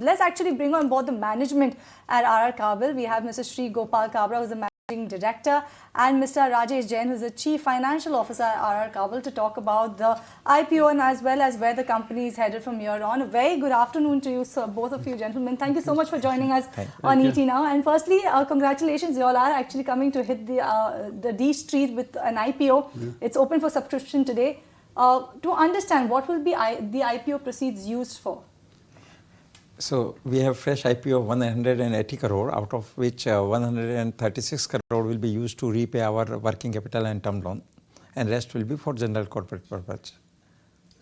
Let's actually bring on board the management at RR Kabel. We have Mr. Shreegopal Kabra, who's the Managing Director, and Mr. Rajesh Jain, who's the Chief Financial Officer at RR Kabel, to talk about the IPO and as well as where the company is headed from here on. A very good afternoon to you, sir, both of you gentlemen. Thank you so much for joining us on ET Now. And firstly, congratulations, you all are actually coming to hit the D Street with an IPO. It's open for subscription today. To understand, what will be the IPO proceeds used for? So we have fresh IPO of 180 crore, out of which 136 crore will be used to repay our working capital and term loan, and rest will be for general corporate purpose.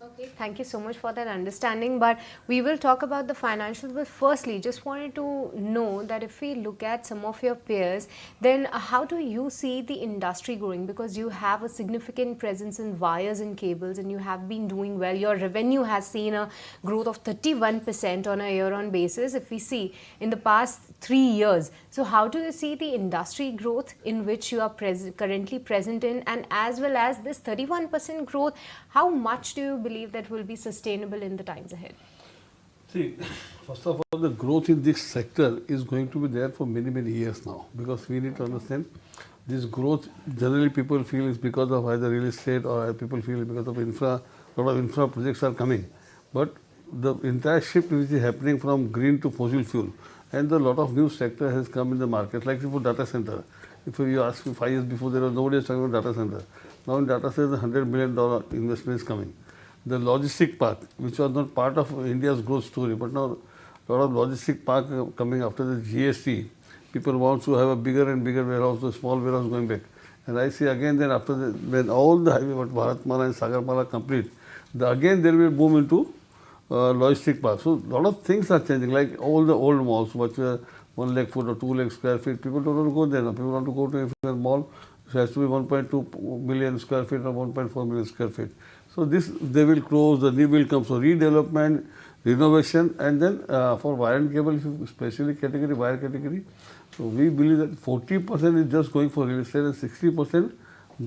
Okay, thank you so much for that understanding, but we will talk about the financials. But firstly, just wanted to know that if we look at some of your peers, then how do you see the industry growing? Because you have a significant presence in wires and cables, and you have been doing well. Your revenue has seen a growth of 31% on a year-on basis if we see in the past 3 years. So how do you see the industry growth in which you are currently present in, and as well as this 31% growth, how much do you believe that will be sustainable in the times ahead? See, first of all, the growth in this sector is going to be there for many, many years now, because we need to understand this growth generally people feel is because of either real estate, or people feel because of infra. A lot of infra projects are coming, but the entire shift which is happening from green to fossil fuel, and a lot of new sector has come in the market, like for data center. If you ask me 5 years before, there was nobody was talking about data center. Now in data center, $100 million investment is coming. The logistic park, which was not part of India's growth story, but now a lot of logistic park coming after the GST. People want to have a bigger and bigger warehouse, the small warehouse going back. And I see again, then after when all the highway, what Bharatmala and Sagarmala complete, again there will boom into logistic park. So a lot of things are changing, like all the old malls, which were 1 lakh foot or 2 lakh square feet. People don't want to go there now. People want to go to a mall. It has to be 1.2 million square feet or 1.4 million square feet. So this, they will close, the new will come. So redevelopment, renovation, and then for wire and cable, especially category, wire category. So we believe that 40% is just going for real estate and 60%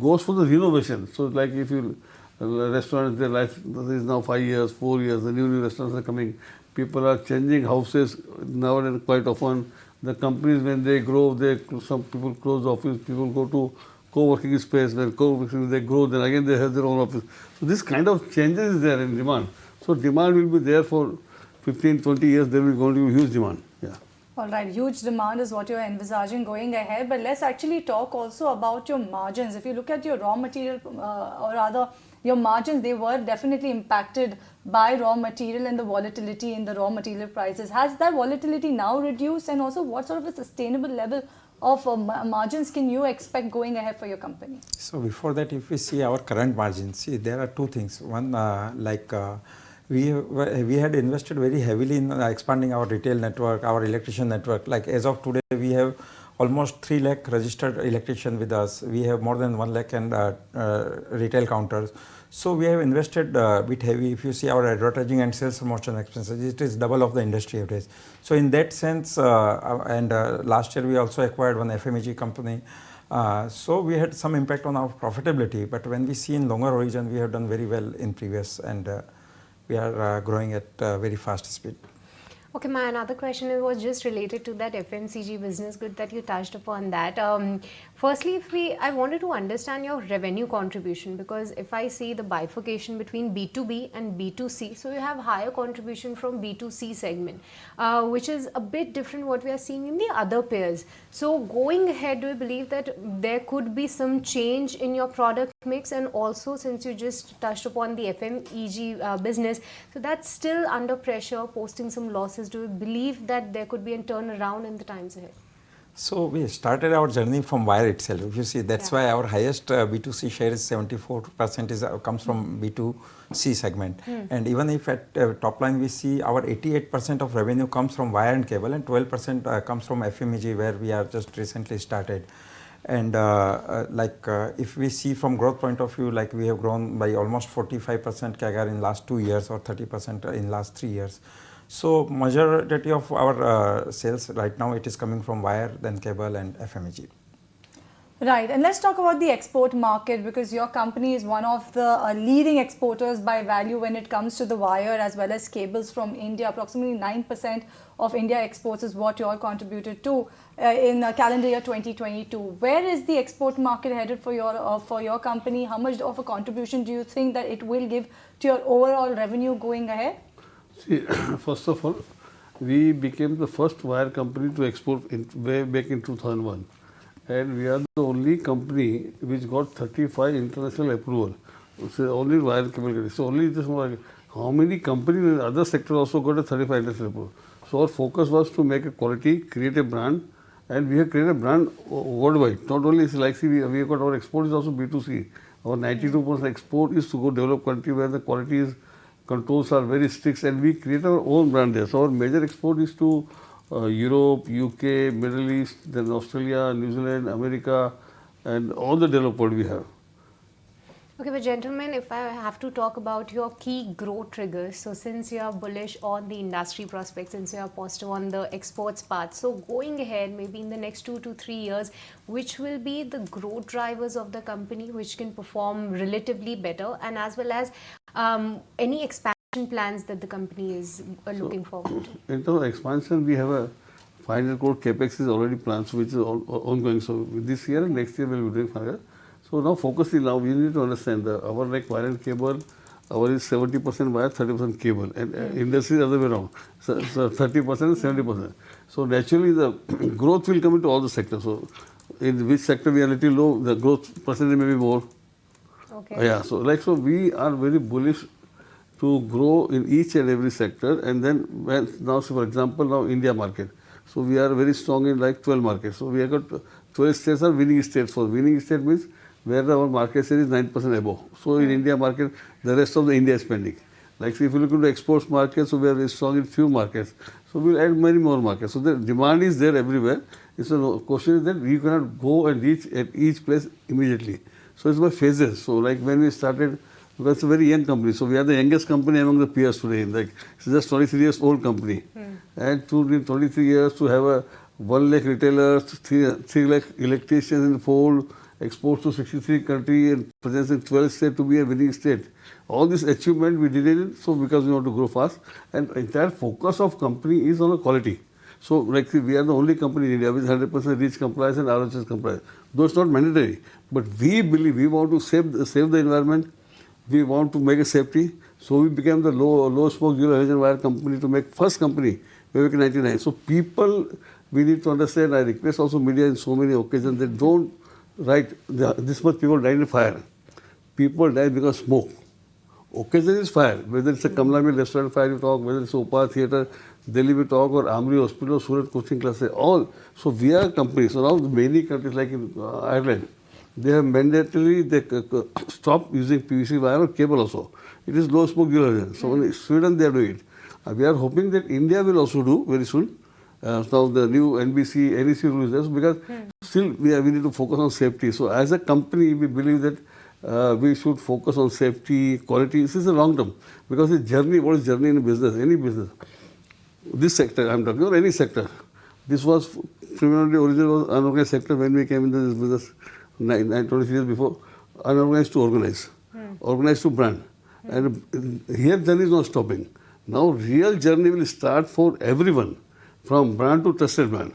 goes for the renovation. So like if you, restaurants, their life is now 5 years, 4 years, the new restaurants are coming. People are changing houses nowadays quite often. The companies, when they grow, some people close the office, people go to co-working space. When co-working, they grow, then again they have their own office. So this kind of changes is there in demand. So demand will be there for 15, 20 years. There will going to be huge demand. Yeah. All right, huge demand is what you're envisaging going ahead. But let's actually talk also about your margins. If you look at your raw material, or rather your margins, they were definitely impacted by raw material and the volatility in the raw material prices. Has that volatility now reduced? And also, what sort of a sustainable level of margins can you expect going ahead for your company? So before that, if we see our current margins, see there are two things. One, we had invested very heavily in expanding our retail network, our electrician network. Like as of today, we have almost 3 lakh registered electricians with us. We have more than 1 lakh and retail counters. So we have invested a bit heavy. If you see our advertising and sales promotion expenses, it is double of the industry average. So in that sense, last year we also acquired one FMEG company. So we had some impact on our profitability. But when we see in longer horizon, we have done very well in previous, and we are growing at very fast speed. Okay, my another question was just related to that FMCG business. Good that you touched upon that. Firstly, I wanted to understand your revenue contribution, because if I see the bifurcation between B2B and B2C, so you have higher contribution from B2C segment, which is a bit different what we are seeing in the other peers. So going ahead, do you believe that there could be some change in your product mix? And also, since you just touched upon the FMEG business, so that's still under pressure, posting some losses. Do you believe that there could be a turnaround in the times ahead? So we started our journey from wire itself. If you see, that's why our highest B2C share is 74% comes from B2C segment. And even if at top line we see our 88% of revenue comes from wire and cable, and 12% comes from FMEG, where we are just recently started. And if we see from growth point of view, like we have grown by almost 45% CAGR in last 2 years, or 30% in last 3 years. So majority of our sales right now, it is coming from wire, then cable and FMEG. Right, and let's talk about the export market, because your company is one of the leading exporters by value when it comes to the wire as well as cables from India. Approximately 9% of India exports is what you all contributed to in calendar year 2022. Where is the export market headed for your company? How much of a contribution do you think that it will give to your overall revenue going ahead? See, first of all, we became the first wire company to export way back in 2001. And we are the only company which got 35 international approval. So only wire cable. So only this one. How many companies in other sectors also got a 35 international approval? So our focus was to make a quality, create a brand, and we have created a brand worldwide. Not only is like we have got our export is also B2C. Our 92% export is to go developed country where the quality is controls are very strict, and we create our own brand there. So our major export is to Europe, UK, Middle East, then Australia, New Zealand, America, and all the developed world we have. Okay, but gentlemen, if I have to talk about your key growth triggers, so since you are bullish on the industry prospects, since you are positive on the exports part, so going ahead, maybe in the next 2 to 3 years, which will be the growth drivers of the company which can perform relatively better, and as well as any expansion plans that the company is looking forward to? In terms of expansion, we have a 500 crore capex is already planned, so which is ongoing. So this year and next year we will be doing 500. So now focusing now, we need to understand our like wire and cable, our is 70% wire, 30% cable, and industry is other way around. So 30% and 70%. So naturally the growth will come into all the sectors. So in which sector we are little low, the growth percentage may be more. Okay. Yeah. So we are very bullish to grow in each and every sector, and then now, so for example, now India market. So we are very strong in like 12 markets. So we have got 12 states are winning states. For winning state means where our market share is 9% above. So in India market, the rest of the India is spending. Like if you look into exports market, so we are very strong in few markets. So we'll add many more markets. So the demand is there everywhere. It's a question is that we cannot go and reach at each place immediately. So it's by phases. So like when we started, because it's a very young company, so we are the youngest company among the peers today. Like it's just 23 years old company, and to 23 years to have a 1 lakh retailers, 3 lakh electricians in the fold, exports to 63 countries, and presence in 12 states to be a winning state. All this achievement we did it so because we want to grow fast, and entire focus of company is on the quality. So like we are the only company in India with 100% REACH compliance and RHS compliance. Though it's not mandatory, but we believe we want to save the environment. We want to make a safety, so we became the low smoke zero emission wire company to make first company way back in 1999. So people, we need to understand. I request also media in so many occasions that don't write this much people died in fire. People die because smoke. Occasion is fire. Whether it's a Kamla Mill restaurant fire you talk, whether it's Opa Theatre, Delhi we talk, or Amri Hospital, Surat coaching classes, all. So we are companies. So now many countries like in Ireland, they have mandatorily stop using PVC wire or cable also. It is low smoke zero emission. So in Sweden they are doing it. We are hoping that India will also do very soon. Now the new NBC, NEC rule is there, because still we need to focus on safety. So as a company, we believe that we should focus on safety, quality. This is a long term, because the journey, what is journey in business, any business? This sector, I am talking about any sector. This was primarily original unorganized sector when we came into this business 23 years before. Unorganized to organize, organized to brand. And here journey is not stopping. Now real journey will start for everyone, from brand to trusted brand.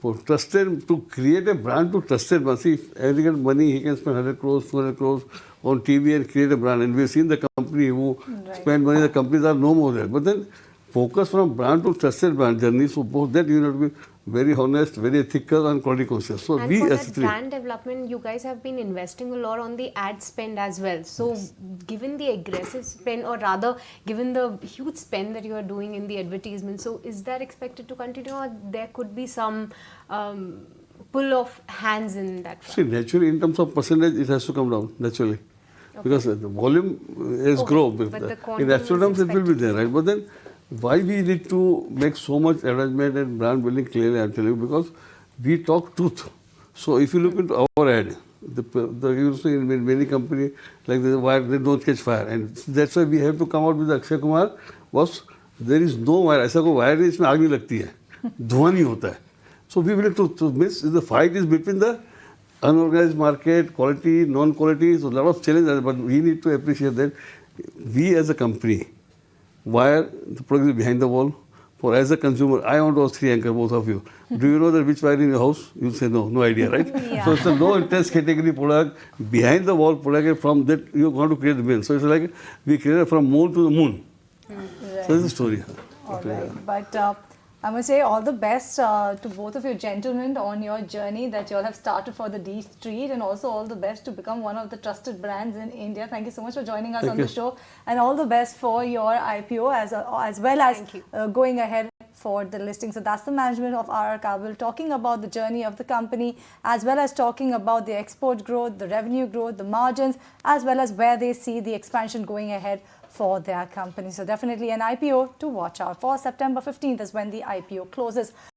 For trusted, to create a brand to trusted brand. See, if every get money, he can spend 100 crores, 200 crores on TV and create a brand. And we've seen the company who spend money, the companies are no more there. But then focus from brand to trusted brand journey. So both that you have to be very honest, very ethical and quality conscious. So and we for as that three. brand development, you guys have been investing a lot on the ad spend as well. So given the aggressive spend, or rather given the huge spend that you are doing in the advertisement, so is that expected to continue, or there could be some pull of hands in that front? See, naturally in terms of percentage, it has to come down, naturally. Okay. Because the volume is grow. But the in absolute terms, it will be there, right? But then why we need to make so much advertisement and brand building clearly, I'm telling you, because we talk truth. So if you look into our ad, you see in many companies like the wire, they don't catch fire, and that's why we have to come out with Akshay Kumar. Was there is no wire? ऐसा कोई wire है इसमें आग नहीं लगती है, धुआं नहीं होता है. So we will to miss the fight is between the unorganized market, quality, non-quality, so a lot of challenges, but we need to appreciate that we as a company, wire, the product is behind the wall. For as a consumer, I want to ask three anchor, both of you. Do you know that which wire in your house? You'll say no, no idea, right? Yeah. So it's a low interest category product, behind the wall product, and from that you're going to create the bill. So it's like we created from moon to the moon. Right. So that's the story. All right. But I must say all the best to both of you gentlemen on your journey that you all have started for the D Street, and also all the best to become one of the trusted brands in India. Thank you so much for joining us Thank on you. the show, and all the best for your IPO as well as Thank you. going ahead for the listing. So that's the management of RR Kabel talking about the journey of the company, as well as talking about the export growth, the revenue growth, the margins, as well as where they see the expansion going ahead for their company. So definitely an IPO to watch out for. September 15th is when the IPO closes.